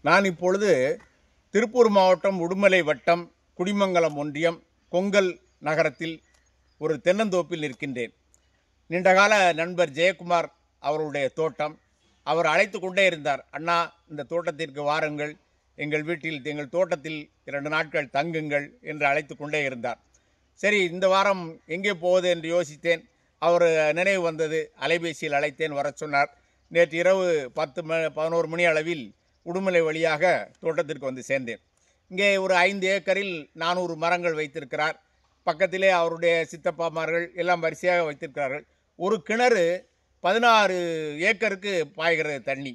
நான் இப்பொழுது திருப்பூர் மாவட்டம் உடுமலை வட்டம் குடிமங்கலம் ஒன்றியம் கொங்கல் நகரத்தில் ஒரு தென்னந்தோப்பில் நிற்கின்றேன். நீண்டகால நண்பர் ஜெயக்குமார் அவருடைய தோட்டம். அவர் அழைத்து கொண்டே இருந்தார், அண்ணா இந்த தோட்டத்திற்கு வாருங்கள், எங்கள் வீட்டில் எங்கள் தோட்டத்தில் 2 நாட்கள் தங்குங்கள் என்று அழைத்து கொண்டே இருந்தார். சரி, இந்த வாரம் எங்கே போவது என்று யோசித்தேன். அவர் நினைவு வந்தது, அலைபேசியில் அழைத்தேன், வர சொன்னார். நேற்று இரவு 11 மணி அளவில் உடுமலை வழியாக தோட்டத்திற்கு வந்து சேர்ந்தேன். இங்கே ஒரு 5 ஏக்கரில் 400 மரங்கள் வைத்திருக்கிறார். பக்கத்திலே அவருடைய சித்தப்பாமார்கள் எல்லாம் வரிசையாக வைத்திருக்கிறார்கள். ஒரு கிணறு 16 ஏக்கருக்கு பாய்கிறது தண்ணி.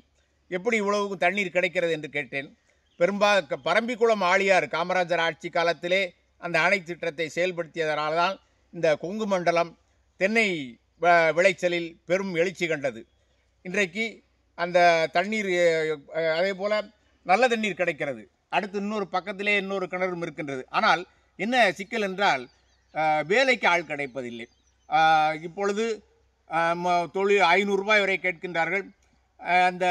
எப்படி இவ்வளவு தண்ணீர் கிடைக்கிறது என்று கேட்டேன். பரம்பிக்குளம் ஆழியார் காமராஜர் ஆட்சி காலத்திலே அந்த அணை திட்டத்தை செயல்படுத்தியதனால தான் இந்த கொங்கு மண்டலம் தென்னை விளைச்சலில் பெரும் எழுச்சி கண்டது. இன்றைக்கு அந்த தண்ணீர் அதே போல் நல்ல தண்ணீர் கிடைக்கிறது. அடுத்து இன்னொரு பக்கத்திலே இன்னொரு கிணறும் இருக்கின்றது. ஆனால் என்ன சிக்கல் என்றால் வேலைக்கு ஆள் கிடைப்பதில்லை. இப்பொழுது தொழில் 500 ரூபாய் வரை கேட்கின்றார்கள். அந்த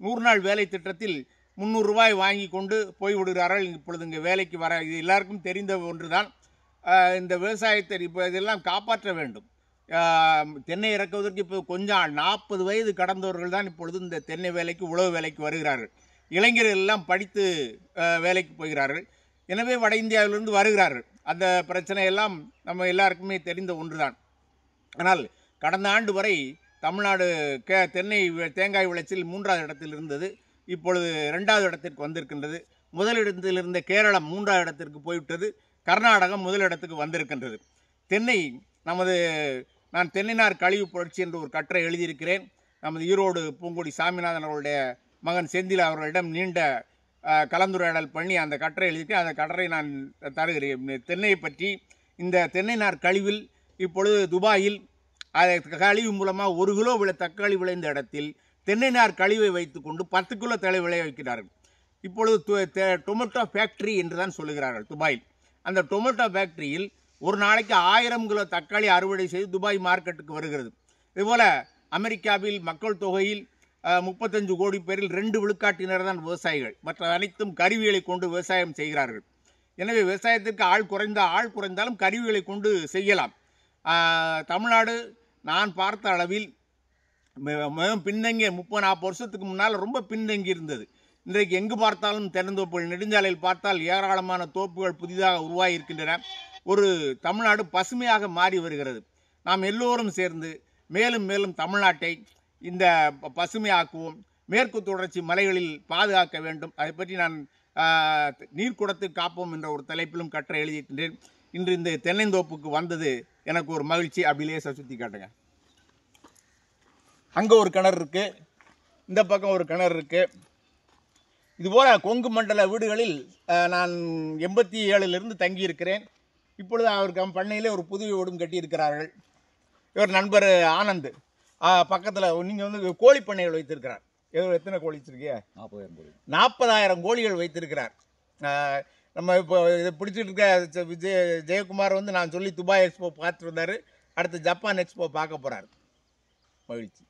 100 நாள் வேலை திட்டத்தில் 300 ரூபாய் வாங்கி கொண்டு போய்விடுகிறார்கள். இப்பொழுது இங்கே வேலைக்கு வர இது எல்லாருக்கும் தெரிந்த ஒன்று தான். இந்த விவசாயத்தை இப்போ இதெல்லாம் காப்பாற்ற வேண்டும். தென்னை இறக்குவதற்கு இப்போ கொஞ்சம் 40 வயது கடந்தவர்கள் தான் இப்பொழுது இந்த தென்னை வேலைக்கு உழவு வேலைக்கு வருகிறார்கள். இளைஞர்கள் எல்லாம் படித்து வேலைக்கு போகிறார்கள். எனவே வட இந்தியாவிலிருந்து வருகிறார்கள். அந்த பிரச்சனை எல்லாம் நம்ம எல்லாருக்குமே தெரிந்த ஒன்று தான். ஆனால் கடந்த ஆண்டு வரை தமிழ்நாடு தென்னை தேங்காய் விளைச்சல் 3வது இடத்தில் இருந்தது. இப்பொழுது 2வது இடத்திற்கு வந்திருக்கின்றது. முதலிடத்தில் இருந்த கேரளம் 3வது இடத்திற்கு போய்விட்டது. கர்நாடகம் முதலிடத்துக்கு வந்திருக்கின்றது. தென்னை நான் தென்னைநார் கழிவு புரட்சி என்று ஒரு கட்டுரை எழுதியிருக்கிறேன். நமது ஈரோடு பூங்கொடி சாமிநாதன் அவருடைய மகன் செந்தில் அவர்களிடம் நீண்ட கலந்துரையாடல் பண்ணி அந்த கட்டுரை எழுதியிருக்கேன். அந்த கட்டுரை நான் தருகிறேன். தென்னையை பற்றி இந்த தென்னைநார் கழிவில் இப்பொழுது துபாயில் கழிவு மூலமாக 1 கிலோ தக்காளி விளைந்த இடத்தில் தென்னை நார் கழிவை வைத்துக்கொண்டு 10 கிலோ தலை விளைய வைக்கிறார்கள். இப்பொழுது டொமேட்டோ ஃபேக்ட்ரி என்று தான் சொல்லுகிறார்கள் துபாயில். அந்த டொமேட்டோ ஃபேக்ட்ரியில் ஒரு நாளைக்கு 1000 கிலோ தக்காளி அறுவடை செய்து துபாய் மார்க்கெட்டுக்கு வருகிறது. இதுபோல் அமெரிக்காவில் மக்கள் தொகையில் 35 கோடி பேரில் 2 விழுக்காட்டினர் தான் விவசாயிகள். மற்ற அனைத்தும் கருவிகளை கொண்டு விவசாயம் செய்கிறார்கள். எனவே விவசாயத்திற்கு ஆள் குறைந்தாலும் கருவிகளை கொண்டு செய்யலாம். தமிழ்நாடு நான் பார்த்த அளவில் மிகவும் பின்தங்கிய 30-40 வருஷத்துக்கு முன்னால் ரொம்ப பின்தங்கி இருந்தது. இன்றைக்கு எங்கு பார்த்தாலும் தென்னந்தோப்புகள், நெடுஞ்சாலையில் பார்த்தால் ஏராளமான தோப்புகள் புதிதாக உருவாகி இருக்கின்றன. ஒரு தமிழ்நாடு பசுமையாக மாறி வருகிறது. நாம் எல்லோரும் சேர்ந்து மேலும் மேலும் தமிழ்நாட்டை இந்த பசுமையாக்குவோம். மேற்கு தொடர்ச்சி மலைகளில் பாதுகாக்க வேண்டும். அதை பற்றி நான் நீர்க்குடத்தை காப்போம் என்ற ஒரு தலைப்பிலும் கட்டுரை எழுதியிருக்கின்றேன். இன்று இந்த தென்னந்தோப்புக்கு வந்தது எனக்கு ஒரு மகிழ்ச்சி. அப்படியே சுற்றி காட்டுங்க. அங்கே ஒரு கிணறு இருக்குது, இந்த பக்கம் ஒரு கிணறு இருக்குது. இதுபோல் கொங்கு மண்டல வீடுகளில் நான் 87லிருந்து தங்கியிருக்கிறேன். இப்பொழுது அவருக்கு பண்ணையிலே ஒரு புது வீடும் கட்டியிருக்கிறார்கள். இவர் நண்பர் ஆனந்த் பக்கத்தில் நீங்கள் கோழி பண்ணைகள் வைத்திருக்கிறார். எத்தனை கோழி வச்சுருக்கீங்க? 40,000 கோழிகள் வைத்திருக்கிறார். நம்ம இப்போ இதை பிடிச்சிட்டு இருக்க ஜெயக்குமார் நான் சொல்லி துபாய் எக்ஸ்போ பார்த்துட்டு வந்தார். அடுத்து ஜப்பான் எக்ஸ்போ பார்க்க போகிறார். மகிழ்ச்சி.